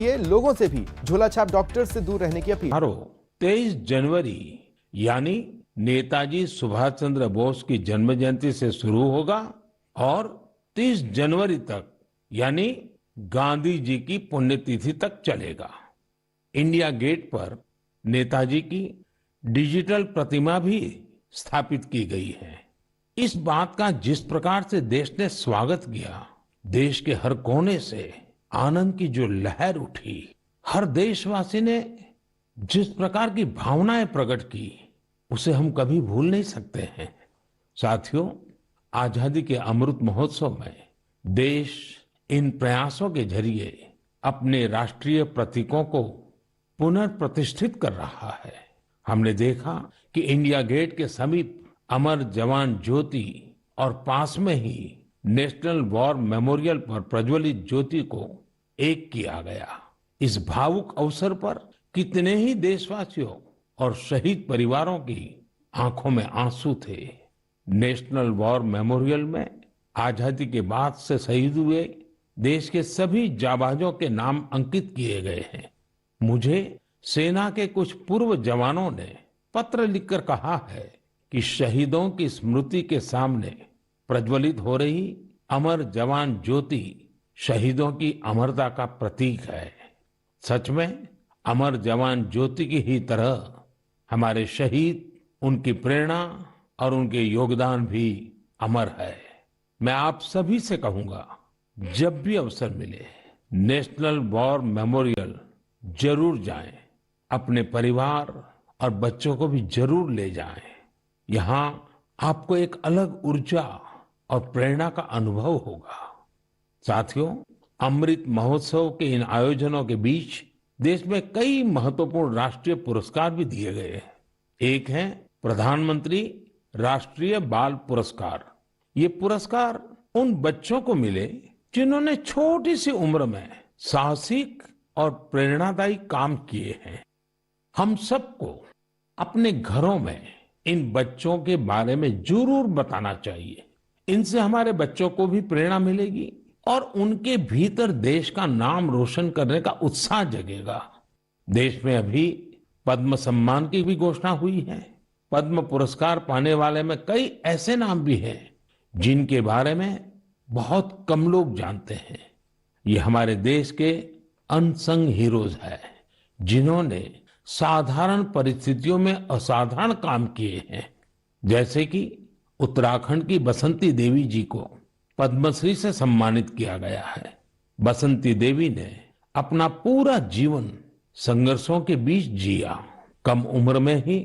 ये लोगों से भी झोला छाप डॉक्टर से दूर रहने की अपील। 23 जनवरी यानी नेताजी सुभाष चंद्र बोस की जन्म जयंती से शुरू होगा और 30 जनवरी तक यानी गांधी जी की पुण्यतिथि तक चलेगा। इंडिया गेट पर नेताजी की डिजिटल प्रतिमा भी स्थापित की गई है। इस बात का जिस प्रकार से देश ने स्वागत किया, देश के हर कोने से आनंद की जो लहर उठी, हर देशवासी ने जिस प्रकार की भावनाएं प्रकट की, उसे हम कभी भूल नहीं सकते हैं। साथियों, आजादी के अमृत महोत्सव में देश इन प्रयासों के जरिए अपने राष्ट्रीय प्रतीकों को पुनर्प्रतिष्ठित कर रहा है। हमने देखा कि इंडिया गेट के समीप अमर जवान ज्योति और पास में ही नेशनल वॉर मेमोरियल पर प्रज्वलित ज्योति को एक किया गया। इस भावुक अवसर पर कितने ही देशवासियों और शहीद परिवारों की आंखों में आंसू थे। नेशनल वॉर मेमोरियल में आजादी के बाद से शहीद हुए देश के सभी जाबाजों के नाम अंकित किए गए हैं। मुझे सेना के कुछ पूर्व जवानों ने पत्र लिखकर कहा है कि शहीदों की स्मृति के सामने प्रज्वलित हो रही अमर जवान ज्योति शहीदों की अमरता का प्रतीक है। सच में अमर जवान ज्योति की ही तरह हमारे शहीद, उनकी प्रेरणा और उनके योगदान भी अमर है। मैं आप सभी से कहूंगा, जब भी अवसर मिले नेशनल वॉर मेमोरियल जरूर जाएं, अपने परिवार और बच्चों को भी जरूर ले जाएं। यहाँ आपको एक अलग ऊर्जा और प्रेरणा का अनुभव होगा। साथियों, अमृत महोत्सव के इन आयोजनों के बीच देश में कई महत्वपूर्ण राष्ट्रीय पुरस्कार भी दिए गए हैं। एक है प्रधानमंत्री राष्ट्रीय बाल पुरस्कार। ये पुरस्कार उन बच्चों को मिले जिन्होंने छोटी सी उम्र में साहसिक और प्रेरणादायी काम किए हैं। हम सबको अपने घरों में इन बच्चों के बारे में जरूर बताना चाहिए। इनसे हमारे बच्चों को भी प्रेरणा मिलेगी और उनके भीतर देश का नाम रोशन करने का उत्साह जगेगा। देश में अभी पद्म सम्मान की भी घोषणा हुई है। पद्म पुरस्कार पाने वाले में कई ऐसे नाम भी हैं जिनके बारे में बहुत कम लोग जानते हैं। ये हमारे देश के अनसंग हीरोज हैं, जिन्होंने साधारण परिस्थितियों में असाधारण काम किए हैं। जैसे कि उत्तराखंड की बसंती देवी जी को पद्मश्री से सम्मानित किया गया है। बसंती देवी ने अपना पूरा जीवन संघर्षों के बीच जिया। कम उम्र में ही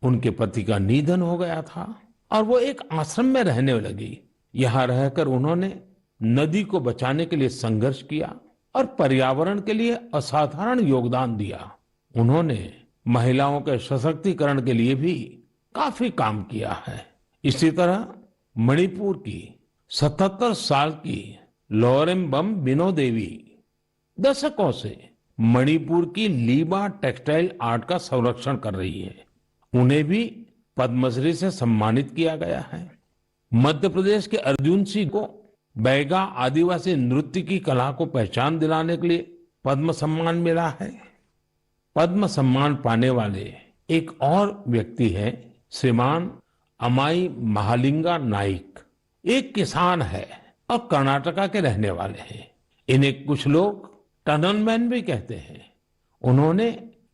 उनके पति का निधन हो गया था और वो एक आश्रम में रहने लगी। यहाँ रहकर उन्होंने नदी को बचाने के लिए संघर्ष किया और पर्यावरण के लिए असाधारण योगदान दिया। उन्होंने महिलाओं के सशक्तिकरण के लिए भी काफी काम किया है। इसी तरह मणिपुर की 77 साल की लोरेम्बम बिनो देवी दशकों से मणिपुर की लीबा टेक्सटाइल आर्ट का संरक्षण कर रही है। उन्हें भी पद्मश्री से सम्मानित किया गया है। मध्य प्रदेश के अर्जुन सिंह को बैगा आदिवासी नृत्य की कला को पहचान दिलाने के लिए पद्म सम्मान मिला है। पद्म सम्मान पाने वाले एक और व्यक्ति है श्रीमान अमाई महालिंगा नाइक। एक किसान है और कर्नाटका के रहने वाले हैं। इन्हें कुछ लोग टनल मैन भी कहते हैं। उन्होंने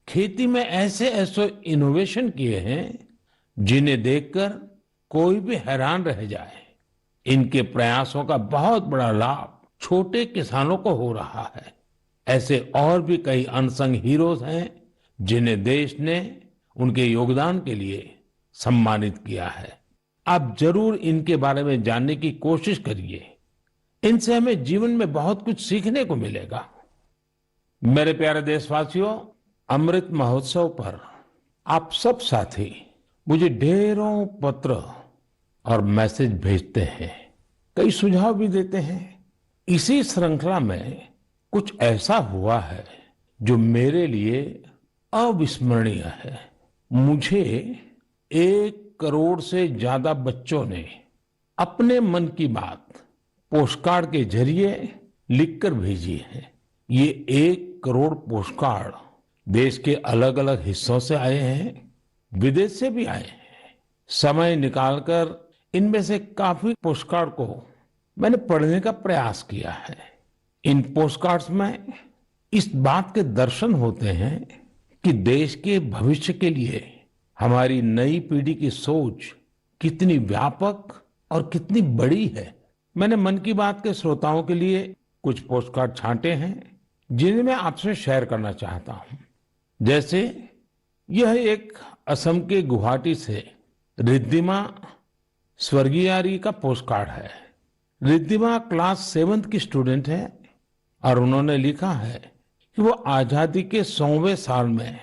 खेती में ऐसे ऐसे इनोवेशन किए हैं जिन्हें देखकर कोई भी हैरान रह जाए। इनके प्रयासों का बहुत बड़ा लाभ छोटे किसानों को हो रहा है। ऐसे और भी कई अनसंग हीरोज हैं जिन्हें देश ने उनके योगदान के लिए सम्मानित किया है। आप जरूर इनके बारे में जानने की कोशिश करिए। इनसे हमें जीवन में बहुत कुछ सीखने को मिलेगा। मेरे प्यारे देशवासियों, अमृत महोत्सव पर आप सब साथी मुझे ढेरों पत्र और मैसेज भेजते हैं, कई सुझाव भी देते हैं। इसी श्रृंखला में कुछ ऐसा हुआ है जो मेरे लिए अविस्मरणीय है। मुझे 1 करोड़ से ज्यादा बच्चों ने अपने मन की बात पोस्टकार्ड के जरिए लिखकर भेजी है। ये 1 करोड़ पोस्टकार्ड देश के अलग अलग हिस्सों से आए हैं, विदेश से भी आए हैं। समय निकालकर इनमें से काफी पोस्टकार्ड को मैंने पढ़ने का प्रयास किया है। इन पोस्टकार्ड्स में इस बात के दर्शन होते हैं कि देश के भविष्य के लिए हमारी नई पीढ़ी की सोच कितनी व्यापक और कितनी बड़ी है। मैंने मन की बात के श्रोताओं के लिए कुछ पोस्टकार्ड छांटे हैं जिन्हें मैं आपसे शेयर करना चाहता हूं। जैसे यह एक असम के गुवाहाटी से रिद्धिमा स्वर्गियारी का पोस्टकार्ड है। रिद्धिमा क्लास 7th की स्टूडेंट है और उन्होंने लिखा है कि वो आजादी के 100वें साल में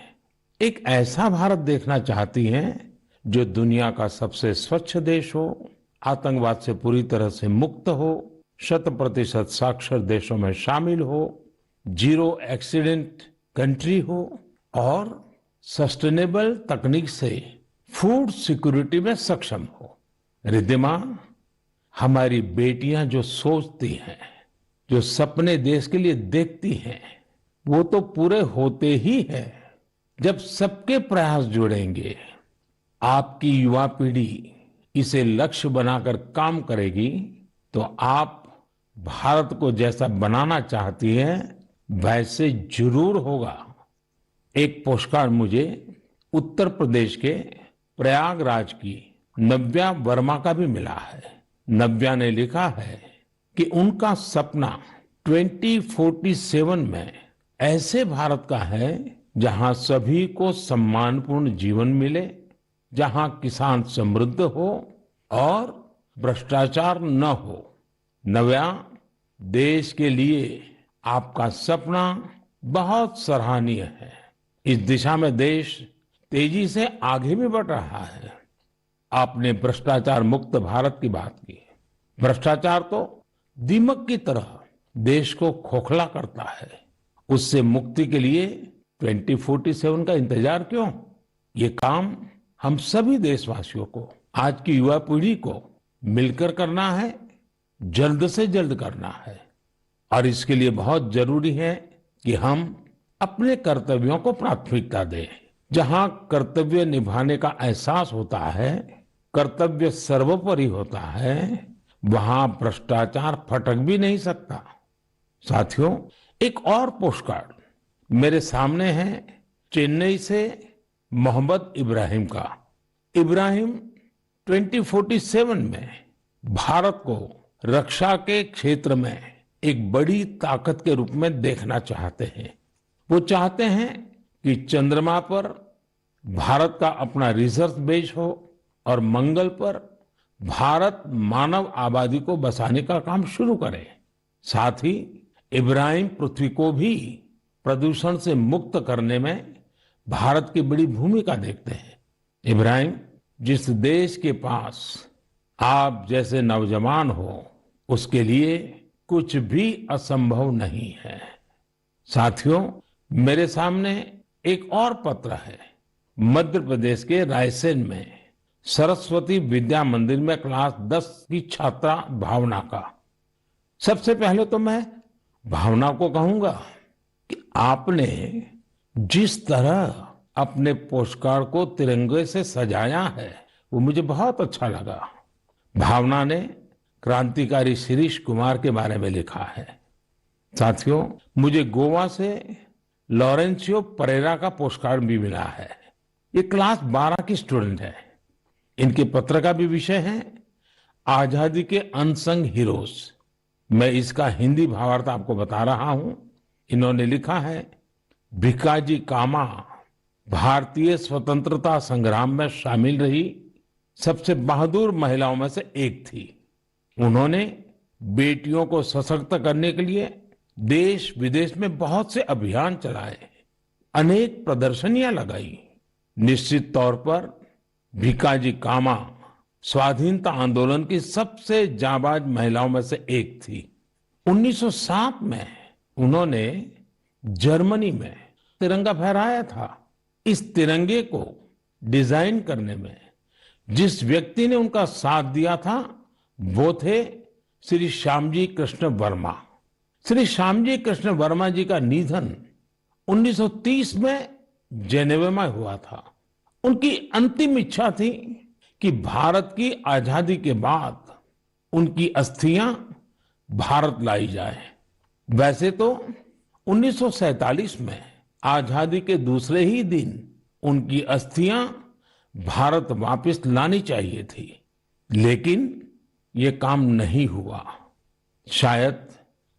एक ऐसा भारत देखना चाहती हैं जो दुनिया का सबसे स्वच्छ देश हो, आतंकवाद से पूरी तरह से मुक्त हो, 100% साक्षर देशों में शामिल हो, जीरो एक्सीडेंट कंट्री हो और सस्टेनेबल तकनीक से फूड सिक्योरिटी में सक्षम हो। रिद्धिमा, हमारी बेटियां जो सोचती हैं, जो सपने देश के लिए देखती हैं, वो तो पूरे होते ही हैं जब सबके प्रयास जुड़ेंगे। आपकी युवा पीढ़ी इसे लक्ष्य बनाकर काम करेगी तो आप भारत को जैसा बनाना चाहती हैं वैसे जरूर होगा। एक पोस्टकार्ड मुझे उत्तर प्रदेश के प्रयागराज की नव्या वर्मा का भी मिला है। नव्या ने लिखा है कि उनका सपना 2047 में ऐसे भारत का है जहां सभी को सम्मानपूर्ण जीवन मिले, जहां किसान समृद्ध हो और भ्रष्टाचार न हो। नव्या, देश के लिए आपका सपना बहुत सराहनीय है। इस दिशा में देश तेजी से आगे भी बढ़ रहा है। आपने भ्रष्टाचार मुक्त भारत की बात की। भ्रष्टाचार तो दीमक की तरह देश को खोखला करता है। उससे मुक्ति के लिए 2047 का इंतजार क्यों? ये काम हम सभी देशवासियों को, आज की युवा पीढ़ी को मिलकर करना है, जल्द से जल्द करना है। और इसके लिए बहुत जरूरी है कि हम अपने कर्तव्यों को प्राथमिकता दें। जहां कर्तव्य निभाने का एहसास होता है, कर्तव्य सर्वोपरि होता है, वहां भ्रष्टाचार फटक भी नहीं सकता। साथियों, एक और पोस्टकार्ड मेरे सामने है चेन्नई से मोहम्मद इब्राहिम का। इब्राहिम 2047 में भारत को रक्षा के क्षेत्र में एक बड़ी ताकत के रूप में देखना चाहते हैं। वो चाहते हैं कि चंद्रमा पर भारत का अपना रिसर्च बेस हो और मंगल पर भारत मानव आबादी को बसाने का काम शुरू करे। साथ ही इब्राहिम पृथ्वी को भी प्रदूषण से मुक्त करने में भारत की बड़ी भूमिका देखते हैं। इब्राहिम, जिस देश के पास आप जैसे नौजवान हो, उसके लिए कुछ भी असंभव नहीं है। साथियों, मेरे सामने एक और पत्र है मध्य प्रदेश के रायसेन में सरस्वती विद्या मंदिर में क्लास 10 की छात्रा भावना का। सबसे पहले तो मैं भावना को कहूंगा कि आपने जिस तरह अपने पोस्टकार्ड को तिरंगे से सजाया है वो मुझे बहुत अच्छा लगा। भावना ने क्रांतिकारी शिरीष कुमार के बारे में लिखा है। साथियों, मुझे गोवा से लॉरेंसियो परेरा का पोस्टकार्ड भी मिला है। ये क्लास 12 की स्टूडेंट है। इनके पत्र का भी विषय है आजादी के अनसंग हीरोज। मैं इसका हिंदी भावार्थ आपको बता रहा हूं। इन्होंने लिखा है, भिकाजी कामा भारतीय स्वतंत्रता संग्राम में शामिल रही सबसे बहादुर महिलाओं में से एक थी। उन्होंने बेटियों को सशक्त करने के लिए देश विदेश में बहुत से अभियान चलाए, अनेक प्रदर्शनियां लगाई। निश्चित तौर पर भिकाजी कामा स्वाधीनता आंदोलन की सबसे जाबाज महिलाओं में से एक थी। 1907 में उन्होंने जर्मनी में तिरंगा फहराया था। इस तिरंगे को डिजाइन करने में जिस व्यक्ति ने उनका साथ दिया था वो थे श्री श्यामजी कृष्ण वर्मा। श्री श्यामजी कृष्ण वर्मा जी का निधन 1930 में जेनेवा में हुआ था। उनकी अंतिम इच्छा थी कि भारत की आजादी के बाद उनकी अस्थियां भारत लाई जाए। वैसे तो 1947 में आजादी के दूसरे ही दिन उनकी अस्थियां भारत वापस लानी चाहिए थी, लेकिन ये काम नहीं हुआ। शायद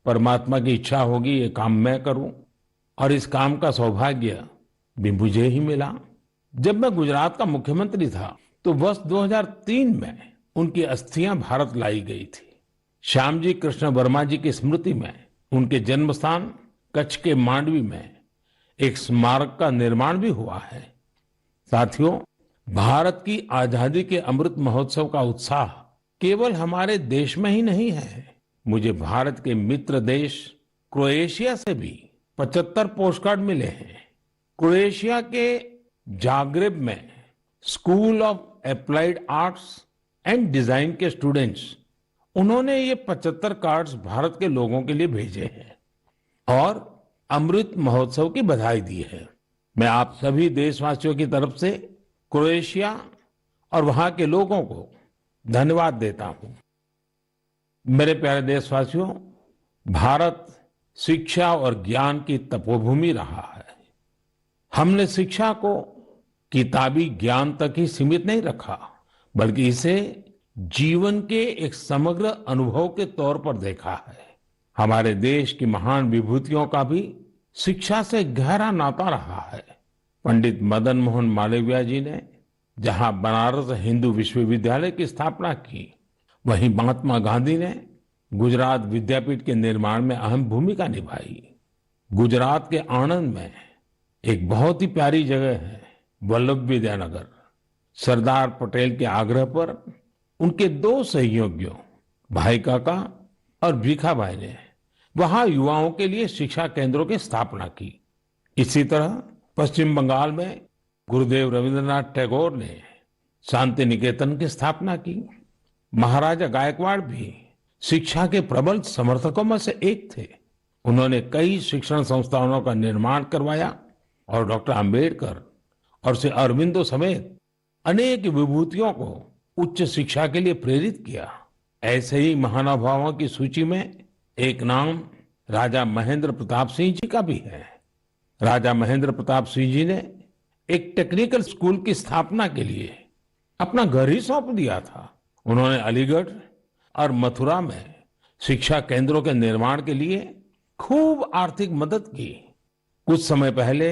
परमात्मा की इच्छा होगी ये काम मैं करूं, और इस काम का सौभाग्य भी मुझे ही मिला। जब मैं गुजरात का मुख्यमंत्री था तो वर्ष 2003 में उनकी अस्थियां भारत लाई गई थी। श्यामजी कृष्ण वर्मा जी की स्मृति में उनके जन्म स्थान कच्छ के मांडवी में एक स्मारक का निर्माण भी हुआ है। साथियों, भारत की आजादी के अमृत महोत्सव का उत्साह केवल हमारे देश में ही नहीं है। मुझे भारत के मित्र देश क्रोएशिया से भी 75 पोस्टकार्ड मिले हैं। क्रोएशिया के जाग्रेब में school of applied arts and design के स्टूडेंट्स, उन्होंने ये 75 कार्ड्स भारत के लोगों के लिए भेजे हैं और अमृत महोत्सव की बधाई दी है। मैं आप सभी देशवासियों की तरफ से क्रोएशिया और वहां के लोगों को धन्यवाद देता हूं। मेरे प्यारे देशवासियों, भारत शिक्षा और ज्ञान की तपोभूमि रहा है। हमने शिक्षा को किताबी ज्ञान तक ही सीमित नहीं रखा, बल्कि इसे जीवन के एक समग्र अनुभव के तौर पर देखा है। हमारे देश की महान विभूतियों का भी शिक्षा से गहरा नाता रहा है। पंडित मदन मोहन मालवीय जी ने जहां बनारस हिंदू विश्वविद्यालय की स्थापना की, वहीं महात्मा गांधी ने गुजरात विद्यापीठ के निर्माण में अहम भूमिका निभाई। गुजरात के आणंद में एक बहुत ही प्यारी जगह है वल्लभ विद्यानगर। सरदार पटेल के आग्रह पर उनके दो सहयोगियों भाई काका और भीखाभाई ने वहां युवाओं के लिए शिक्षा केंद्रों की स्थापना की। इसी तरह पश्चिम बंगाल में गुरुदेव रविंद्रनाथ टैगोर ने शांति निकेतन की स्थापना की। महाराजा गायकवाड़ भी शिक्षा के प्रबल समर्थकों में से एक थे। उन्होंने कई शिक्षण संस्थानों का निर्माण करवाया और डॉक्टर अंबेडकर और श्री अरविंदो समेत अनेक विभूतियों को उच्च शिक्षा के लिए प्रेरित किया। ऐसे ही महानुभावों की सूची में एक नाम राजा महेंद्र प्रताप सिंह जी का भी है। राजा महेंद्र प्रताप सिंह जी ने एक टेक्निकल स्कूल की स्थापना के लिए अपना घर ही सौंप दिया था। उन्होंने अलीगढ़ और मथुरा में शिक्षा केंद्रों के निर्माण के लिए खूब आर्थिक मदद की। कुछ समय पहले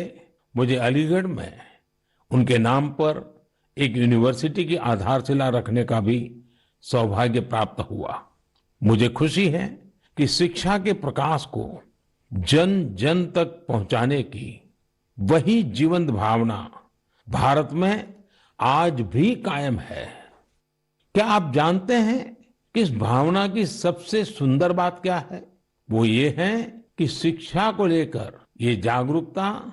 मुझे अलीगढ़ में उनके नाम पर एक यूनिवर्सिटी की आधारशिला रखने का भी सौभाग्य प्राप्त हुआ। मुझे खुशी है कि शिक्षा के प्रकाश को जन जन तक पहुंचाने की वही जीवंत भावना भारत में आज भी कायम है। क्या आप जानते हैं कि इस भावना की सबसे सुंदर बात क्या है? वो ये है कि शिक्षा को लेकर ये जागरूकता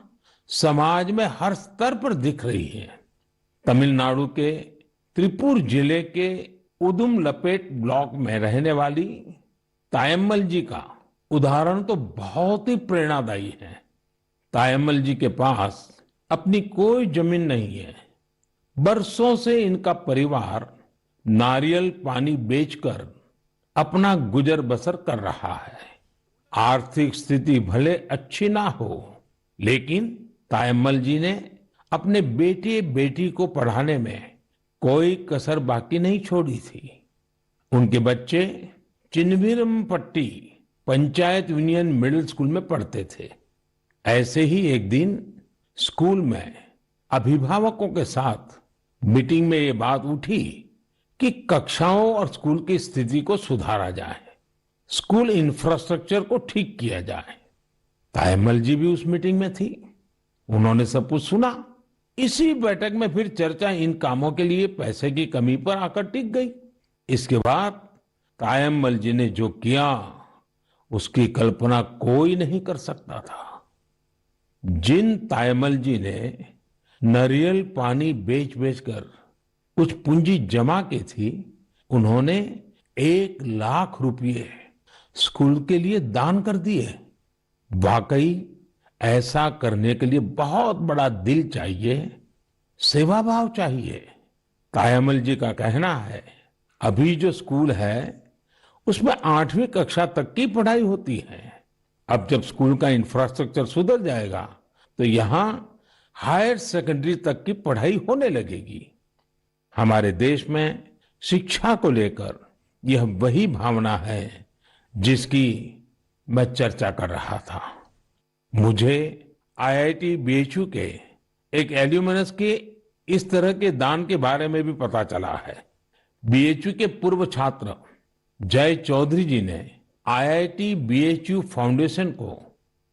समाज में हर स्तर पर दिख रही है। तमिलनाडु के त्रिपुर जिले के उदुमलपेट ब्लॉक में रहने वाली तायम्मल जी का उदाहरण तो बहुत ही प्रेरणादायी है। तायम्मल जी के पास अपनी कोई जमीन नहीं है। बरसों से इनका परिवार नारियल पानी बेचकर अपना गुजर बसर कर रहा है। आर्थिक स्थिति भले अच्छी ना हो, लेकिन तायम्मल जी ने अपने बेटे बेटी को पढ़ाने में कोई कसर बाकी नहीं छोड़ी थी। उनके बच्चे Chinnaveerampatti panchayat union middle school में पढ़ते थे। ऐसे ही एक दिन स्कूल में अभिभावकों के साथ मीटिंग में ये बात उठी कि कक्षाओं और स्कूल की स्थिति को सुधारा जाए, स्कूल इंफ्रास्ट्रक्चर को ठीक किया जाए। तायम्मल जी भी उस मीटिंग में थी। उन्होंने सब कुछ सुना। इसी बैठक में फिर चर्चा इन कामों के लिए पैसे की कमी पर आकर टिक गई। इसके बाद तायम्मल जी ने जो किया उसकी कल्पना कोई नहीं कर सकता था। जिन तायम्मल जी ने नारियल पानी बेच बेचकर कुछ पूंजी जमा की थी, उन्होंने 1 लाख रुपए स्कूल के लिए दान कर दिए। वाकई ऐसा करने के लिए बहुत बड़ा दिल चाहिए, सेवा भाव चाहिए। तायम्मल जी का कहना है, अभी जो स्कूल है उसमें 8वीं कक्षा तक की पढ़ाई होती है। अब जब स्कूल का इंफ्रास्ट्रक्चर सुधर जाएगा तो यहाँ हायर सेकेंडरी तक की पढ़ाई होने लगेगी। हमारे देश में शिक्षा को लेकर यह वही भावना है जिसकी मैं चर्चा कर रहा था। मुझे आईआईटी बीएचयू के एक एल्यूमिनस के इस तरह के दान के बारे में भी पता चला है। बीएचयू के पूर्व छात्र जय चौधरी जी ने आईआईटी बीएचयू फाउंडेशन को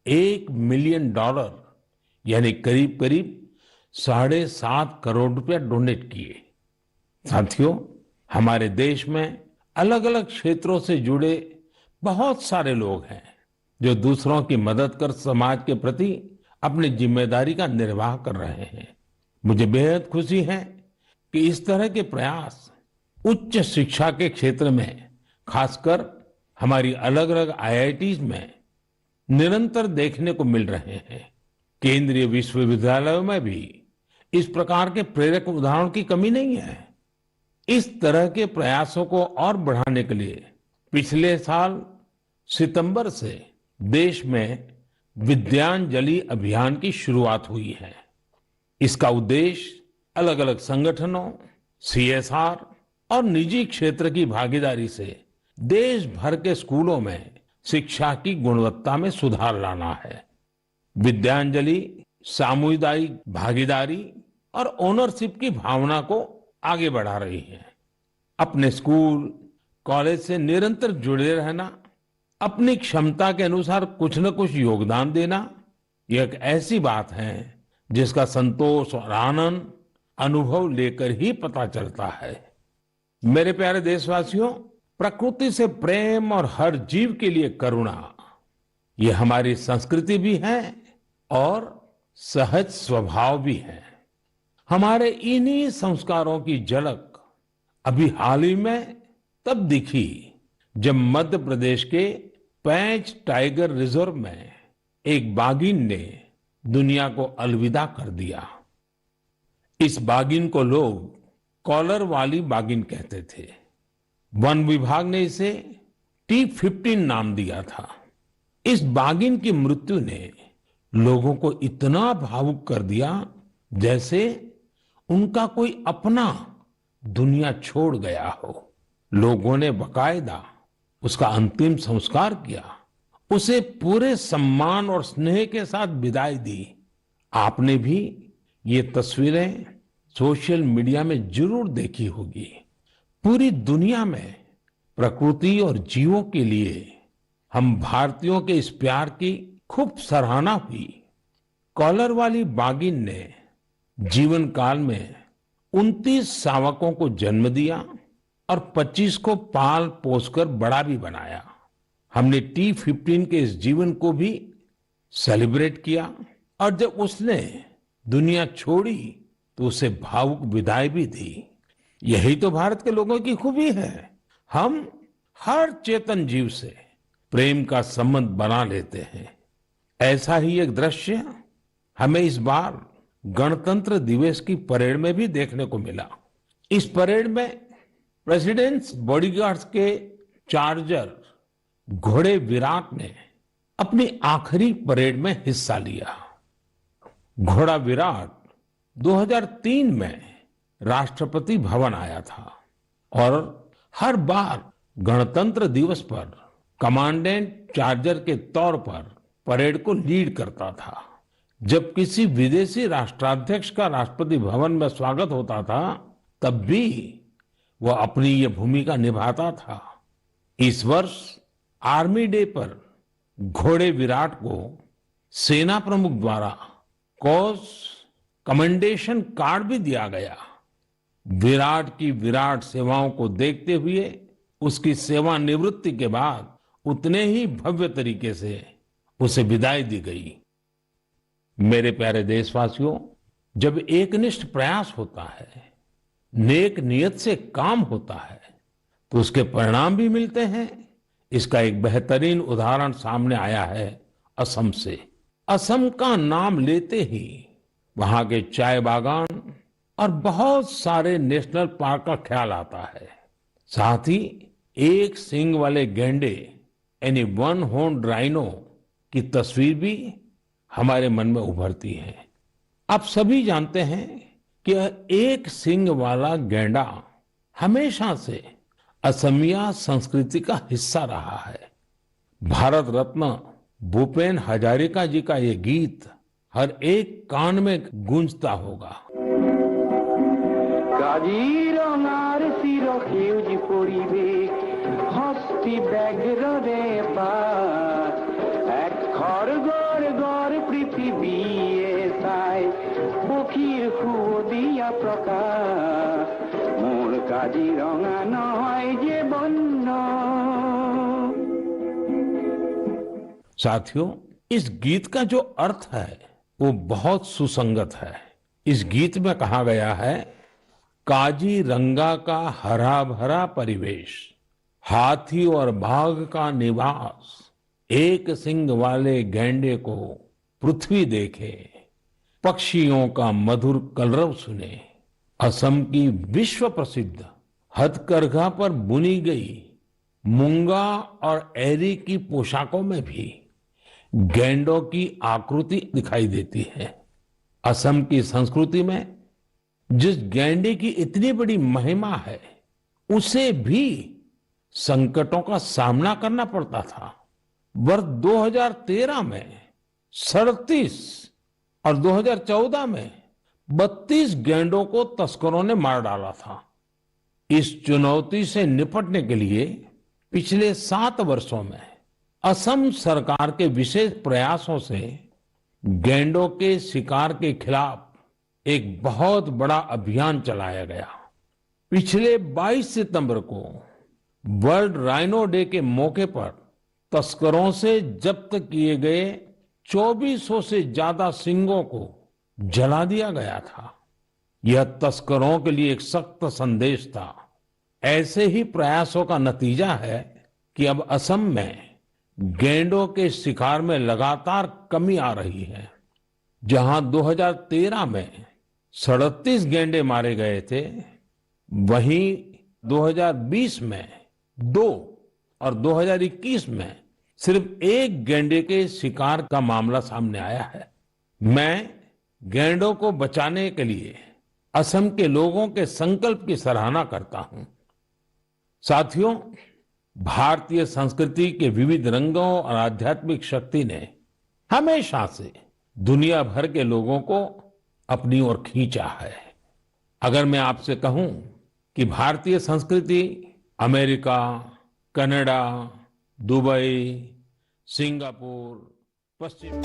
$1 मिलियन यानी करीब करीब 7.5 करोड़ रुपया डोनेट किए। साथियों, हमारे देश में अलग अलग क्षेत्रों से जुड़े बहुत सारे लोग हैं जो दूसरों की मदद कर समाज के प्रति अपनी जिम्मेदारी का निर्वाह कर रहे हैं। मुझे बेहद खुशी है कि इस तरह के प्रयास उच्च शिक्षा के क्षेत्र में, खासकर हमारी अलग अलग आईआईटीज में निरंतर देखने को मिल रहे हैं। केंद्रीय विश्वविद्यालयों में भी इस प्रकार के प्रेरक उदाहरणों की कमी नहीं है। इस तरह के प्रयासों को और बढ़ाने के लिए पिछले साल सितंबर से देश में विद्यांजलि अभियान की शुरुआत हुई है। इसका उद्देश्य अलग अलग संगठनों, सीएसआर और निजी क्षेत्र की भागीदारी से देश भर के स्कूलों में शिक्षा की गुणवत्ता में सुधार लाना है। विद्यांजलि सामुदायिक भागीदारी और ओनरशिप की भावना को आगे बढ़ा रही है। अपने स्कूल, कॉलेज से निरंतर जुड़े रहना, अपनी क्षमता के अनुसार कुछ न कुछ योगदान देना, यह एक ऐसी बात है जिसका संतोष और आनंद अनुभव लेकर ही पता चलता है। मेरे प्यारे देशवासियों, प्रकृति से प्रेम और हर जीव के लिए करुणा, ये हमारी संस्कृति भी है और सहज स्वभाव भी है। हमारे इन्हीं संस्कारों की झलक अभी हाल ही में तब दिखी जब मध्य प्रदेश के पेंच टाइगर रिजर्व में एक बाघिन ने दुनिया को अलविदा कर दिया। इस बाघिन को लोग कॉलर वाली बाघिन कहते थे। वन विभाग ने इसे T15 नाम दिया था। इस बाघिन की मृत्यु ने लोगों को इतना भावुक कर दिया जैसे उनका कोई अपना दुनिया छोड़ गया हो। लोगों ने बाकायदा उसका अंतिम संस्कार किया, उसे पूरे सम्मान और स्नेह के साथ विदाई दी। आपने भी ये तस्वीरें सोशल मीडिया में जरूर देखी होगी। पूरी दुनिया में प्रकृति और जीवों के लिए हम भारतीयों के इस प्यार की खूब सराहना हुई। कॉलर वाली बाघिन ने जीवन काल में 29 शावकों को जन्म दिया और 25 को पाल पोसकर बड़ा भी बनाया। हमने T15 के इस जीवन को भी सेलिब्रेट किया और जब उसने दुनिया छोड़ी तो उसे भावुक विदाई भी दी। यही तो भारत के लोगों की खूबी है। हम हर चेतन जीव से प्रेम का संबंध बना लेते हैं। ऐसा ही एक दृश्य हमें इस बार गणतंत्र दिवस की परेड में भी देखने को मिला। इस परेड में प्रेसिडेंट्स बॉडीगार्ड्स के चार्जर घोड़े विराट ने अपनी आखिरी परेड में हिस्सा लिया। घोड़ा विराट 2003 में राष्ट्रपति भवन आया था और हर बार गणतंत्र दिवस पर कमांडेंट चार्जर के तौर पर परेड को लीड करता था। जब किसी विदेशी राष्ट्राध्यक्ष का राष्ट्रपति भवन में स्वागत होता था तब भी वह अपनी ये भूमिका निभाता था। इस वर्ष आर्मी डे पर घोड़े विराट को सेना प्रमुख द्वारा कॉज कमेंडेशन कार्ड भी दिया गया। विराट की विराट सेवाओं को देखते हुए उसकी सेवानिवृत्ति के बाद उतने ही भव्य तरीके से उसे विदाई दी गई। मेरे प्यारे देशवासियों, जब एकनिष्ठ प्रयास होता है, नेक नियत से काम होता है तो उसके परिणाम भी मिलते हैं। इसका एक बेहतरीन उदाहरण सामने आया है असम से। असम का नाम लेते ही वहां के चाय बागान और बहुत सारे नेशनल पार्क का ख्याल आता है। साथ ही एक सींग वाले गैंडे यानी वन हॉर्न राइनो की तस्वीर भी हमारे मन में उभरती है। आप सभी जानते हैं कि एक सींग वाला गैंडा हमेशा से असमिया संस्कृति का हिस्सा रहा है। भारत रत्न भूपेन हजारिका जी का ये गीत हर एक कान में गूंजता होगा। কাজিৰঙাৰ চিৰ সেউজ পৰিৱেশ হস্তি ব্যাঘ্ৰৰে পাত এক খড়গড় গড় পৃথিৱীয়ে চাই পক্ষীৰ সুদিয়া প্ৰকাশ মোৰ কাজিৰঙা নহয় যে বন্য। साथियों, इस गीत का जो अर्थ है वो बहुत सुसंगत है। इस गीत में कहा गया है, काजीरंगा का हरा भरा परिवेश, हाथी और बाघ का निवास, एक सिंग वाले गैंडे को पृथ्वी देखे, पक्षियों का मधुर कलरव सुने। असम की विश्व प्रसिद्ध हथकरघा पर बुनी गई मूंगा और एरी की पोशाकों में भी गैंडों की आकृति दिखाई देती है। असम की संस्कृति में जिस गैंडे की इतनी बड़ी महिमा है, उसे भी संकटों का सामना करना पड़ता था। वर्ष 2013 में 37 और 2014 में 32 गैंडों को तस्करों ने मार डाला था। इस चुनौती से निपटने के लिए पिछले 7 वर्षों में असम सरकार के विशेष प्रयासों से गैंडों के शिकार के खिलाफ एक बहुत बड़ा अभियान चलाया गया। पिछले 22 सितंबर को वर्ल्ड राइनो डे के मौके पर तस्करों से जब्त किए गए 2400 से ज्यादा सींगों को जला दिया गया था। यह तस्करों के लिए एक सख्त संदेश था। ऐसे ही प्रयासों का नतीजा है कि अब असम में गैंडों के शिकार में लगातार कमी आ रही है। जहां 2013 में 37 गैंडे मारे गए थे, वहीं 2020 में 2 और 2021 में सिर्फ 1 गैंडे के शिकार का मामला सामने आया है। मैं गैंडों को बचाने के लिए असम के लोगों के संकल्प की सराहना करता हूं। साथियों, भारतीय संस्कृति के विविध रंगों और आध्यात्मिक शक्ति ने हमेशा से दुनिया भर के लोगों को अपनी ओर खींचा है। अगर मैं आपसे कहूं कि भारतीय संस्कृति अमेरिका, कनाडा, दुबई, सिंगापुर, पश्चिम